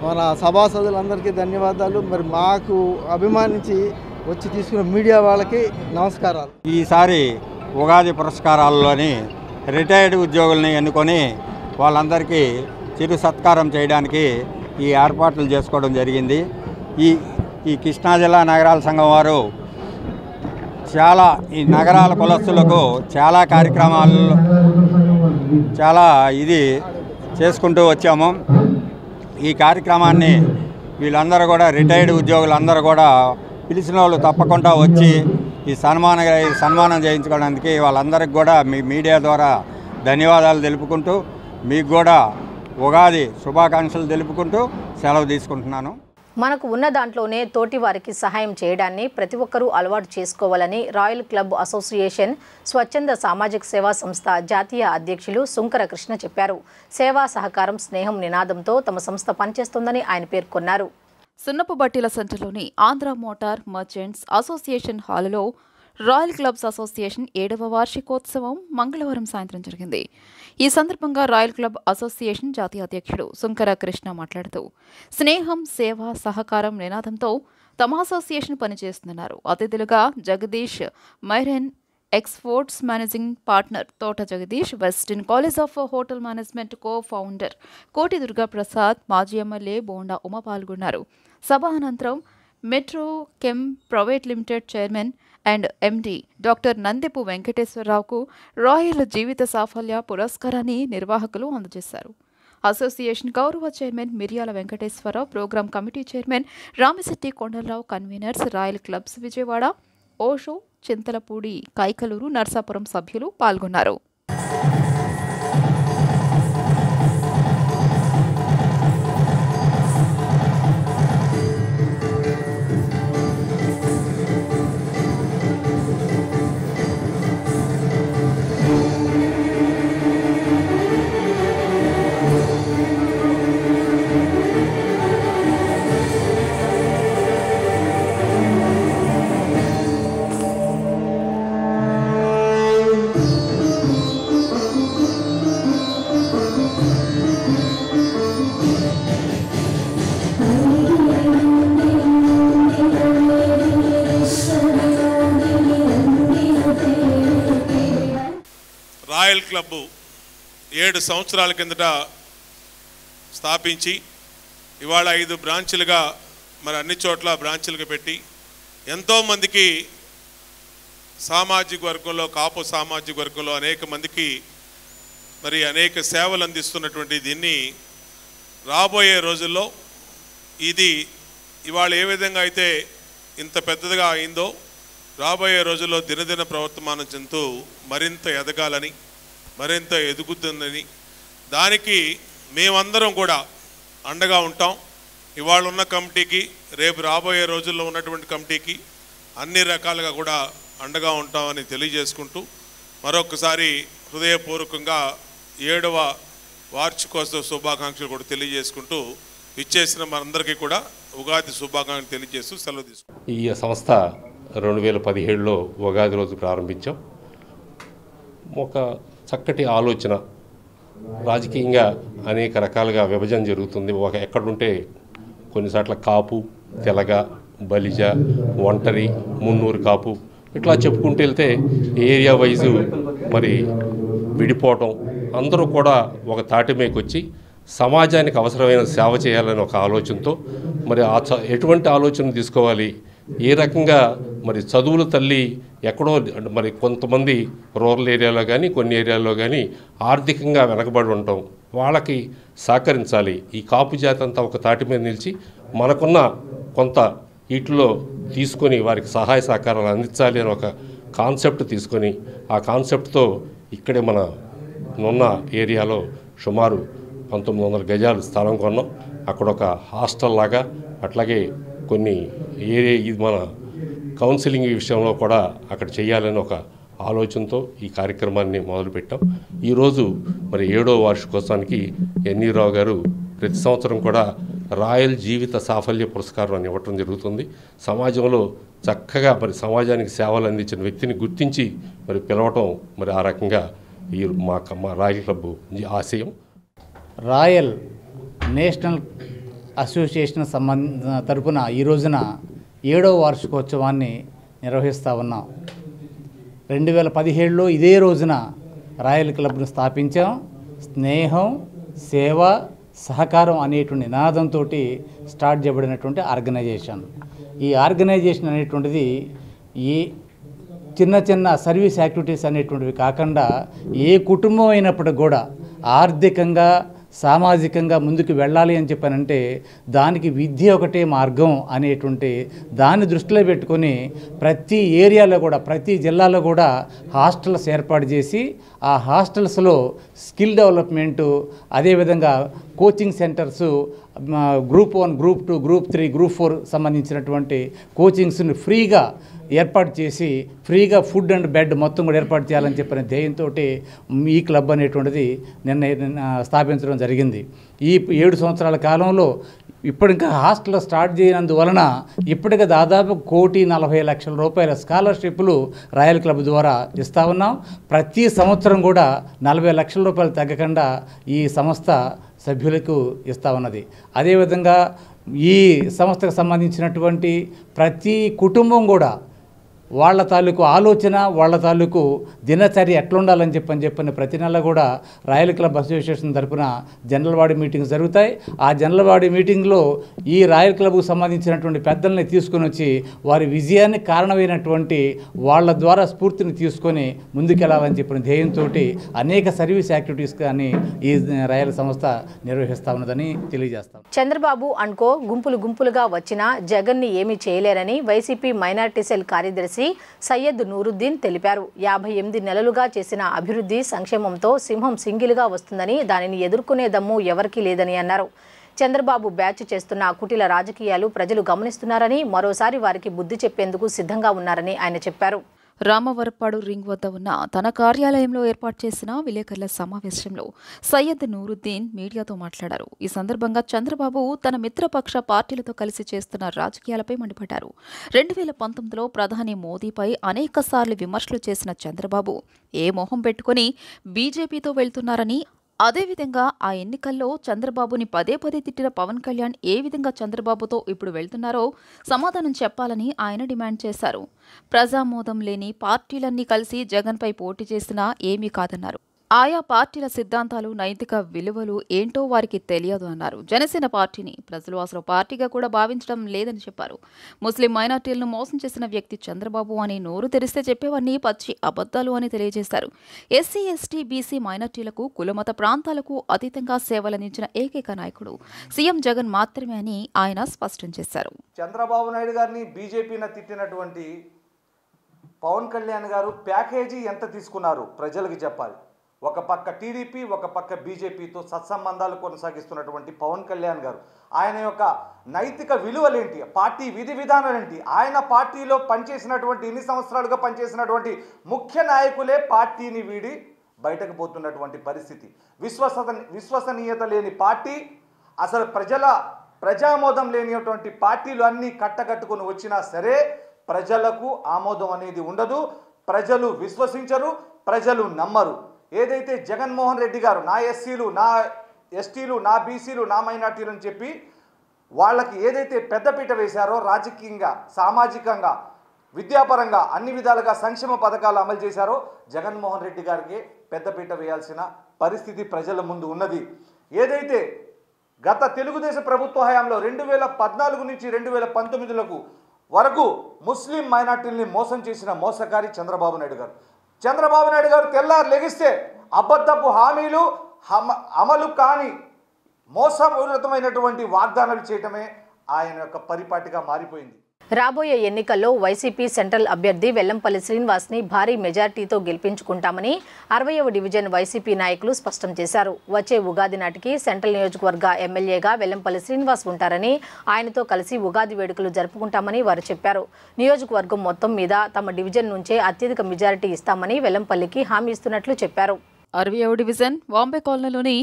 మన సభాసదులందరికీ ధన్యవాదాలు. మరి మాకు అభిమానించి వచ్చి తీసుకున్న మీడియా వాళ్ళకి నమస్కారాలు. ఈసారి ఉగాది పురస్కారాల్లోని రిటైర్డ్ ఉద్యోగుల్ని ఎన్నుకొని వాళ్ళందరికీ చిరు సత్కారం చేయడానికి ఈ ఏర్పాట్లు చేసుకోవడం జరిగింది. ఈ కృష్ణా జిల్లా నగరాల సంఘం వారు ఈ నగరాల కులస్తులకు చాలా కార్యక్రమాలు ఇది చేసుకుంటూ వచ్చాము. ఈ కార్యక్రమాన్ని వీళ్ళందరూ కూడా రిటైర్డ్ ఉద్యోగులందరూ కూడా పిలిచిన వాళ్ళు తప్పకుండా వచ్చి ఈ సన్మానం చేయించుకోవడానికి వాళ్ళందరికీ కూడా మీ మీడియా ద్వారా ధన్యవాదాలు తెలుపుకుంటూ మీకు కూడా ఉగాది శుభాకాంక్షలు తెలుపుకుంటూ సెలవు తీసుకుంటున్నాను. మనకు ఉన్న దాంట్లోనే తోటి వారికి సహాయం చేయడాన్ని ప్రతి ఒక్కరూ అలవాటు చేసుకోవాలని రాయల్ క్లబ్ అసోసియేషన్ స్వచ్ఛంద సామాజిక సేవా సంస్థ జాతీయ అధ్యక్షులు సుంకర కృష్ణ చెప్పారు. సేవా సహకారం స్నేహం నినాదంతో తమ సంస్థ పనిచేస్తోందని ఆయన పేర్కొన్నారు. సున్నపుబట్టిల సెంటర్లోని ఆంధ్ర మోటార్ మర్చెంట్స్ అసోసియేషన్ హాలులో రాయల్ క్లబ్స్ అసోసియేషన్ 7వ వార్షికోత్సవం మంగళవారం సాయంత్రం జరిగింది. ఈ సందర్భంగా రాయల్ క్లబ్ అసోసియేషన్ జాతీయ అధ్యక్షుడు సుంకర కృష్ణ మాట్లాడుతూ స్నేహం, సేవ, సహకారం నినాదంతో తమ అసోసియేషన్ పనిచేస్తున్నారు. అతిథులుగా Jagadish marine, exports managing partner Thota Jagadish, western college of hotel management cofounder Koti Durgaprasad, మాజీ ఎమ్మెల్యే బోండా ఉమ పాల్గొన్నారు. సభ అనంతరం metro chem private limited chairman and MD doctor Nandepu వెంకటేశ్వరరావుకు రాయల్ జీవిత సాఫల్య పురస్కారాన్ని నిర్వాహకులు అందజేశారు. అసోసియేషన్ గౌరవ chairman Miryala Venkateswara Rao, programme committee chairman Ramisetti Kondala Rao, conveners royal clubs Vijayawada, Osho, Chintalapudi, Kaikaluru, Narsapuram సభ్యులు పాల్గొన్నారు. రాయల్ క్లబ్ 7 సంవత్సరాల కిందట స్థాపించి ఇవాళ 5 బ్రాంచులుగా మరి అన్ని చోట్ల బ్రాంచులుగా పెట్టి ఎంతోమందికి సామాజిక వర్గంలో, కాపు సామాజిక వర్గంలో అనేక మందికి మరి అనేక సేవలు అందిస్తున్నటువంటి దీన్ని రాబోయే రోజుల్లో ఇది ఇవాళ ఏ విధంగా అయితే ఇంత పెద్దదిగా అయిందో రాబోయే రోజుల్లో దినదిన ప్రవర్తమానం చెందుతూ మరింత ఎదగాలని, మరింత ఎదుగుతుందని, దానికి మేమందరం కూడా అండగా ఉంటాం. ఇవాళ ఉన్న కమిటీకి, రేపు రాబోయే రోజుల్లో ఉన్నటువంటి కమిటీకి అన్ని రకాలుగా కూడా అండగా ఉంటామని తెలియజేసుకుంటూ, మరొకసారి హృదయపూర్వకంగా 7వ వార్షికోత్సవ శుభాకాంక్షలు కూడా తెలియజేసుకుంటూ, ఇచ్చేసిన మనందరికీ కూడా ఉగాది శుభాకాంక్షలు తెలియజేస్తూ సెలవు తీసుకుంటాం. ఈ సంస్థ 2017లో ఉగాది రోజు ప్రారంభించాం. ఒక చక్కటి ఆలోచన. రాజకీయంగా అనేక రకాలుగా విభజన జరుగుతుంది. ఎక్కడుంటే కొన్నిసార్లు కాపు, తెలగ, బలిజ, ఒంటరి, మున్నూరు కాపు ఇట్లా చెప్పుకుంటూ వెళ్తే ఏరియా వైజు మరి విడిపోవటం, అందరూ కూడా ఒక తాటి మీదకొచ్చి సమాజానికి అవసరమైన సేవ చేయాలని ఒక ఆలోచనతో మరి ఎటువంటి ఆలోచన తీసుకోవాలి, ఏ రకంగా మరి చదువుల తల్లి ఎక్కడో మరి కొంతమంది రూరల్ ఏరియాలో కానీ కొన్ని ఏరియాల్లో కానీ ఆర్థికంగా వెనకబడి ఉండటం, వాళ్ళకి సహకరించాలి. ఈ కాపు జాతి అంతా ఒక తాటి మీద నిలిచి మనకున్న కొంత వీటిలో తీసుకొని వారికి సహాయ సహకారాలు అందించాలి అని ఒక కాన్సెప్ట్ తీసుకొని, ఆ కాన్సెప్ట్తో ఇక్కడే మన నున్న ఏరియాలో సుమారు 1900 గజాలు స్థలం కొన్నాం. అక్కడ ఒక హాస్టల్ లాగా, అట్లాగే కొన్ని ఏరియా ఇది మన కౌన్సిలింగ్ విషయంలో కూడా అక్కడ చేయాలని ఒక ఆలోచనతో ఈ కార్యక్రమాన్ని మొదలుపెట్టాం. ఈరోజు మరి 7వ వార్షికోత్సవానికి ఎన్ఈ రావు గారు ప్రతి సంవత్సరం కూడా రాయల్ జీవిత సాఫల్య పురస్కారం అని ఇవ్వటం జరుగుతుంది. సమాజంలో చక్కగా మరి సమాజానికి సేవలు అందించిన వ్యక్తిని గుర్తించి మరి పిలవటం మరి ఆ రకంగా ఈ మా రాయల్ క్లబ్ ఆశయం. రాయల్ నేషనల్ అసోసియేషన్ తరపున ఈ రోజున 7వ వార్షికోత్సవాన్ని నిర్వహిస్తూ ఉన్నాం. 2017లో ఇదే రోజున రాయల్ క్లబ్ను స్థాపించాం. స్నేహం, సేవ, సహకారం అనేటువంటి నినాదంతో స్టార్ట్ చేయబడినటువంటి ఆర్గనైజేషన్. ఈ ఆర్గనైజేషన్ అనేటువంటిది ఈ చిన్న చిన్న సర్వీస్ యాక్టివిటీస్ అనేటువంటివి కాకుండా ఏ కుటుంబం అయినప్పుడు కూడా ఆర్థికంగా సామాజికంగా ముందుకు వెళ్ళాలి అని చెప్పానంటే దానికి విద్య ఒకటే మార్గం అనేటువంటి దాన్ని దృష్టిలో పెట్టుకొని ప్రతి ఏరియాలో కూడా ప్రతి జిల్లాలో కూడా హాస్టల్స్ ఏర్పాటు చేసి ఆ హాస్టల్స్లో స్కిల్ డెవలప్మెంటు, అదేవిధంగా coaching centres, group 1, group 2, group 3, group 4 సంబంధించినటువంటి కోచింగ్స్ని ఫ్రీగా ఏర్పాటు చేసి ఫ్రీగా ఫుడ్ అండ్ బెడ్ మొత్తం కూడా ఏర్పాటు చేయాలని చెప్పిన ధ్యేయంతో ఈ క్లబ్ అనేటువంటిది నిన్న స్థాపించడం జరిగింది. ఈ 7 సంవత్సరాల కాలంలో ఇప్పుడు ఇంకా హాస్టల్ స్టార్ట్ చేయనందువలన ఇప్పటికే దాదాపు 1,40,00,000 రూపాయల స్కాలర్షిప్లు రాయల్ క్లబ్ ద్వారా ఇస్తూ ఉన్నాం. ప్రతి సంవత్సరం కూడా 40 లక్షల రూపాయలు తగ్గకుండా ఈ సంస్థ సభ్యులకు ఇస్తూ ఉన్నది. అదేవిధంగా ఈ సంస్థకు సంబంధించినటువంటి ప్రతి కుటుంబం కూడా వాళ్ళ తాలూకు ఆలోచన, వాళ్ళ తాలూకు దినచర్య ఎట్లుండాలని చెప్పని ప్రతి నెల కూడా రాయల్ క్లబ్ అసోసియేషన్ తరఫున జనరల్ బాడీ మీటింగ్స్ జరుగుతాయి. ఆ జనరల్ బాడీ మీటింగ్లో ఈ రాయల్ క్లబ్కు సంబంధించినటువంటి పెద్దల్ని తీసుకొని వచ్చి వారి విజయానికి కారణమైనటువంటి వాళ్ళ ద్వారా స్ఫూర్తిని తీసుకొని ముందుకెళ్ళాలని చెప్పిన ధ్యేయంతో అనేక సర్వీస్ యాక్టివిటీస్ కానీ ఈ రాయల్ సంస్థ నిర్వహిస్తూ ఉన్నదని తెలియజేస్తాం. చంద్రబాబు అనుకో గుంపులుగా వచ్చిన జగన్ని ఏమీ చేయలేరని వైసీపీ మైనార్టీ సెల్ కార్యదర్శి సయ్యద్ నూరుద్దీన్ తెలిపారు. 58 నెలలుగా చేసిన అభివృద్ధి సంక్షేమంతో సింహం సింగిల్గా వస్తుందని, దానిని ఎదుర్కొనే దమ్ము ఎవరికీ లేదని అన్నారు. చంద్రబాబు బ్యాచ్ చేస్తున్న కుటిల రాజకీయాలు ప్రజలు గమనిస్తున్నారని, మరోసారి వారికి బుద్ధి చెప్పేందుకు సిద్ధంగా ఉన్నారని ఆయన చెప్పారు. రామవరపాడు రింగ్ వద్ద ఉన్న తన కార్యాలయంలో ఏర్పాటు చేసిన విలేకరుల సమావేశంలో సయ్యద్ నూరుద్దీన్ మీడియాతో మాట్లాడారు. ఈ సందర్భంగా చంద్రబాబు తన మిత్రపక్ష పార్టీలతో కలిసి చేస్తున్న రాజకీయాలపై మండిపడ్డారు. 2019లో ప్రధాని మోదీపై అనేకసార్లు విమర్శలు చేసిన చంద్రబాబు ఏ మొహం పెట్టుకుని బీజేపీతో వెళ్తున్నారని, అదేవిధంగా ఆ ఎన్నికల్లో చంద్రబాబుని పదే తిట్టిన పవన్ కళ్యాణ్ ఏ విధంగా చంద్రబాబుతో ఇప్పుడు వెళ్తున్నారో సమాధానం చెప్పాలని ఆయన డిమాండ్ చేశారు. ప్రజామోదం లేని పార్టీలన్నీ కలిసి జగన్పై పోటీ చేసినా ఏమీ కాదన్నారు. ఆయా పార్టీల సిద్ధాంతాలు, నైతిక విలువలు ఏంటో వారికి తెలియదు అన్నారు. జనసేన పార్టీని ప్రజలు అసలు పార్టీగా కూడా భావించడం లేదని చెప్పారు. ముస్లిం మైనార్టీలను మోసం చేసిన వ్యక్తి చంద్రబాబు అని నోరు తెరిస్తే చెప్పేవన్నీ పచ్చి అబద్ధాలు అని తెలియజేశారు. ఎస్సీ, ఎస్టీ, బీసీ మైనార్టీలకు, కులమత ప్రాంతాలకు అతీతంగా సేవలందించిన ఏకైక నాయకుడు సీఎం జగన్ మాత్రమే అని ఆయన స్పష్టం చేశారు. చంద్రబాబు నాయుడు గారిని బీజేపీని తిట్టినటువంటి పవన్ కళ్యాణ్ గారు ప్యాకేజీ ఎంత తీసుకున్నారు ప్రజలకు చెప్పాలి. ఒక పక్క టీడీపీ, ఒక పక్క బీజేపీతో సత్సంబంధాలు కొనసాగిస్తున్నటువంటి పవన్ కళ్యాణ్ గారు ఆయన యొక్క నైతిక విలువలేంటి, పార్టీ విధి విధానాలేంటి, ఆయన పార్టీలో పనిచేసినటువంటి ఇన్ని సంవత్సరాలుగా పనిచేసినటువంటి ముఖ్య నాయకులే పార్టీని వీడి బయటకు పోతున్నటువంటి పరిస్థితి. విశ్వసనీయత లేని పార్టీ, అసలు ప్రజామోదం లేనిటువంటి పార్టీలు అన్నీ కట్టకట్టుకుని వచ్చినా సరే ప్రజలకు ఆమోదం అనేది ఉండదు, ప్రజలు విశ్వసించరు, ప్రజలు నమ్మరు. ఏదైతే జగన్మోహన్ రెడ్డి గారు నా ఎస్సీలు, నా ఎస్టీలు, నా బీసీలు, నా మైనార్టీలు అని చెప్పి వాళ్ళకి ఏదైతే పెద్దపీట వేశారో రాజకీయంగా, సామాజికంగా, విద్యాపరంగా అన్ని విధాలుగా సంక్షేమ పథకాలు అమలు చేశారో జగన్మోహన్ రెడ్డి గారికి పెద్దపీట వేయాల్సిన పరిస్థితి ప్రజల ముందు ఉన్నది. ఏదైతే గత తెలుగుదేశం ప్రభుత్వ హయాంలో 2014 నుంచి 2019 వరకు ముస్లిం మైనార్టీల్ని మోసం చేసిన మోసకారి చంద్రబాబు నాయుడు గారు. చంద్రబాబు నాయుడు గారు తెల్లారు లెగిస్తే అబద్ధపు హామీలు, అమలు కాని మోసపూరితమైనటువంటి వాగ్దానాలు చేయటమే ఆయన యొక్క పరిపాటిగా మారిపోయింది. రాబోయే ఎన్నికల్లో వైసీపీ సెంట్రల్ అభ్యర్థి వెల్లంపల్లి శ్రీనివాస్ని భారీ మెజార్టీతో గెలిపించుకుంటామని 60వ డివిజన్ వైసీపీ నాయకులు స్పష్టం చేశారు. వచ్చే ఉగాది నాటికి సెంట్రల్ నియోజకవర్గ ఎమ్మెల్యేగా వెల్లంపల్లి శ్రీనివాస్ ఉంటారని, ఆయనతో కలిసి ఉగాది వేడుకలు జరుపుకుంటామని వారు చెప్పారు. నియోజకవర్గం మొత్తం మీద తమ డివిజన్ నుంచే అత్యధిక మెజారిటీ ఇస్తామని వెల్లంపల్లికి హామీ ఇస్తున్నట్లు చెప్పారు. 60వ డివిజన్ బాంబే కాలనీలోని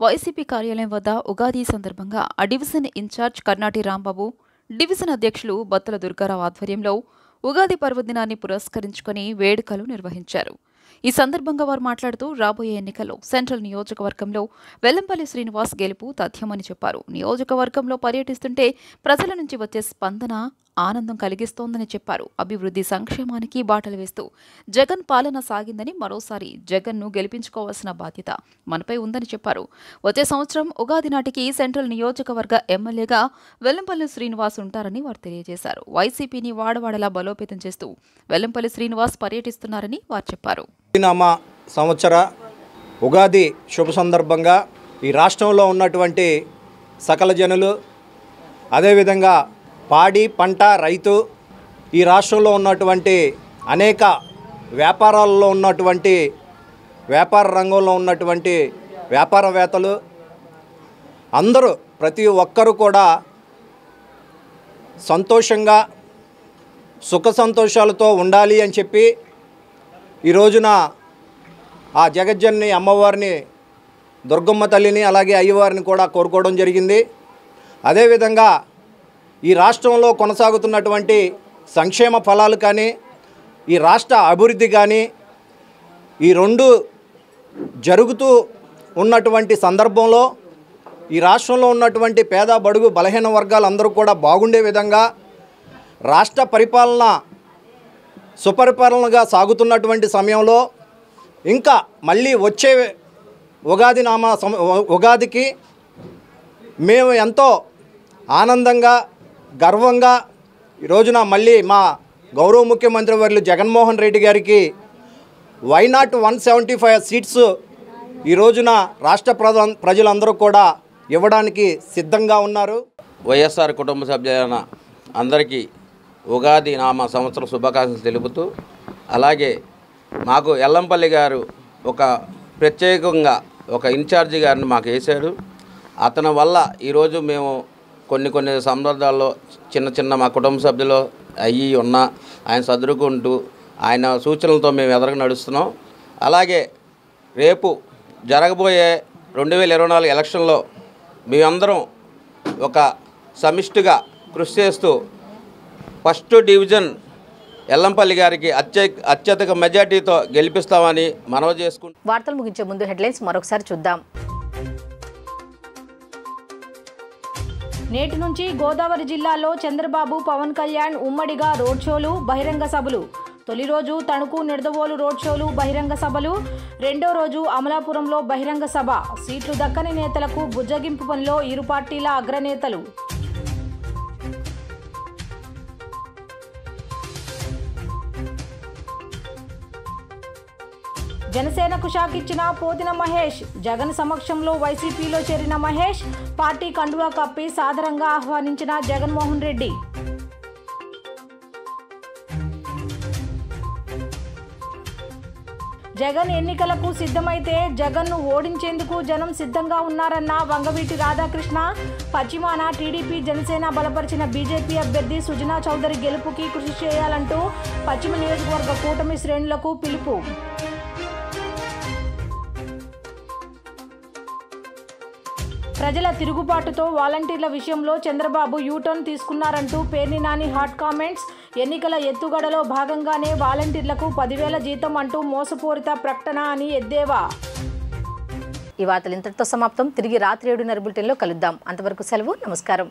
వైసీపీ కార్యాలయం వద్ద ఉగాది సందర్భంగా ఆ division in-charge Karnati Rambabu, division అధ్యక్షులు బత్తల దుర్గారావు ఆధ్వర్యంలో ఉగాది పర్వదినాన్ని పురస్కరించుకుని వేడుకలు నిర్వహించారు. ఈ సందర్భంగా వారు మాట్లాడుతూ రాబోయే ఎన్నికల్లో సెంట్రల్ నియోజకవర్గంలో వెల్లంపల్లి శ్రీనివాస్ గెలుపు తథ్యమని చెప్పారు. నియోజకవర్గంలో పర్యటిస్తుంటే ప్రజల నుంచి వచ్చే స్పందన ఆనందం కలిగిస్తోందని చెప్పారు. అభివృద్ధి సంక్షేమానికి బాటలు వేస్తూ జగన్ పాలన సాగిందని, మరోసారి జగన్ను గెలిపించుకోవాల్సిన బాధ్యత మనపై ఉందని చెప్పారు. వచ్చే సంవత్సరం ఉగాది నాటికి సెంట్రల్ నియోజకవర్గ ఎమ్మెల్యేగా వెల్లంపల్లి శ్రీనివాస్ ఉంటారని వారు తెలియజేశారు. వైసీపీని వాడవాడలా బలోపేతం చేస్తూ వెల్లంపల్లి శ్రీనివాస్ పర్యటిస్తున్నారని వారు చెప్పారు. సంవత్సర ఉగాది శుభ సందర్భంగా ఈ రాష్ట్రంలో ఉన్నటువంటి సకల జనులు, అదేవిధంగా పాడి పంట రైతు, ఈ రాష్ట్రంలో ఉన్నటువంటి అనేక వ్యాపారాల్లో ఉన్నటువంటి వ్యాపార రంగంలో ఉన్నటువంటి వ్యాపారవేత్తలు అందరూ ప్రతి ఒక్కరూ కూడా సంతోషంగా సుఖ సంతోషాలతో ఉండాలి అని చెప్పి ఈ రోజున ఆ జగజ్జనని అమ్మవారిని, దుర్గమ్మ తల్లిని, అలాగే అయ్యవారిని కూడా కోరుకోవడం జరిగింది. అదేవిధంగా ఈ రాష్ట్రంలో కొనసాగుతున్నటువంటి సంక్షేమ ఫలాలు కానీ, ఈ రాష్ట్ర అభివృద్ధి కానీ, ఈ రెండు జరుగుతూ ఉన్నటువంటి సందర్భంలో ఈ రాష్ట్రంలో ఉన్నటువంటి పేద బడుగు బలహీన వర్గాలందరూ కూడా బాగుండే విధంగా రాష్ట్ర పరిపాలన సుపరిపాలనగా సాగుతున్నటువంటి సమయంలో ఇంకా మళ్ళీ వచ్చే ఉగాదికి మేము ఎంతో ఆనందంగా, గర్వంగా ఈ రోజున మళ్ళీ మా గౌరవ ముఖ్యమంత్రి వర్యులు జగన్మోహన్ రెడ్డి గారికి వైనాట్ 175 సీట్స్ ఈ రోజున రాష్ట్ర ప్రజలందరూ కూడా ఇవ్వడానికి సిద్ధంగా ఉన్నారు. వైఎస్ఆర్ కుటుంబ సభ్యులైన అందరికీ ఉగాది నామ సంవత్సర శుభాకాంక్షలు తెలుపుతూ, అలాగే మాకు ఎల్లంపల్లి గారు ఒక ప్రత్యేకంగా ఒక ఇన్ఛార్జి గారిని మాకు వేశాడు. అతని వల్ల ఈరోజు మేము కొన్ని సందర్భాల్లో చిన్న మా కుటుంబ సభ్యులు అయ్యి ఉన్నా ఆయన సదురుకుంటూ ఆయన సూచనలతో మేము ఎదురుగా నడుస్తున్నాం. అలాగే రేపు జరగబోయే 2024 ఎలక్షన్లో మేమందరం ఒక సమిష్టిగా కృషి చేస్తూ ఫస్ట్ డివిజన్ ఎల్లంపల్లి గారికి అత్యధిక మెజార్టీతో గెలిపిస్తామని మనవి చేసుకుంటాం. వార్తలు ముగించే ముందు హెడ్లైన్స్ మరొకసారి చూద్దాం. నేటి నుంచి గోదావరి జిల్లాలో చంద్రబాబు, పవన్ కళ్యాణ్ ఉమ్మడిగా రోడ్ షోలు, బహిరంగ సభలు. తొలి రోజు తణుకు, నిడదవోలు రోడ్ షోలు, బహిరంగ సభలు. రెండో రోజు అమలాపురంలో బహిరంగ సభ. సీట్లు దక్కని నేతలకు బుజ్జగింపు పనిలో ఇరు పార్టీల అగ్రనేతలు. జనసేనకు షాక్ ఇచ్చిన పోతిన మహేష్. జగన్ సమక్షంలో వైసీపీలో చేరిన మహేష్ పార్టీ కండువా కప్పి సాదరంగా ఆహ్వానించిన జగన్మోహన్ రెడ్డి. జగన్ ఎన్నికలకు సిద్ధమైతే జగన్ను ఓడించేందుకు జనం సిద్ధంగా ఉన్నారన్న వంగవీటి రాధాకృష్ణ. పశ్చిమాన టీడీపీ జనసేన బలపరిచిన బీజేపీ అభ్యర్థి సుజనా చౌదరి గెలుపుకి కృషి చేయాలంటూ పశ్చిమ నియోజకవర్గ కూటమి శ్రేణులకు పిలుపు. ప్రజల తిరుగుబాటుతో వాలంటీర్ల విషయంలో చంద్రబాబు యూటర్న్ తీసుకున్నారంటూ పేర్ని నాని హాట్ కామెంట్స్. ఎన్నికల ఎత్తుగడలో భాగంగానే వాలంటీర్లకు 10,000 జీతం అంటూ మోసపూరిత ప్రకటన అని ఎద్దేవా. ఈ వార్తలు ఇంతటితో సమాప్తం. తిరిగి రాత్రి 7:30 బులెటిన్లో కలుద్దాం. అంతవరకు సెలవు. నమస్కారం.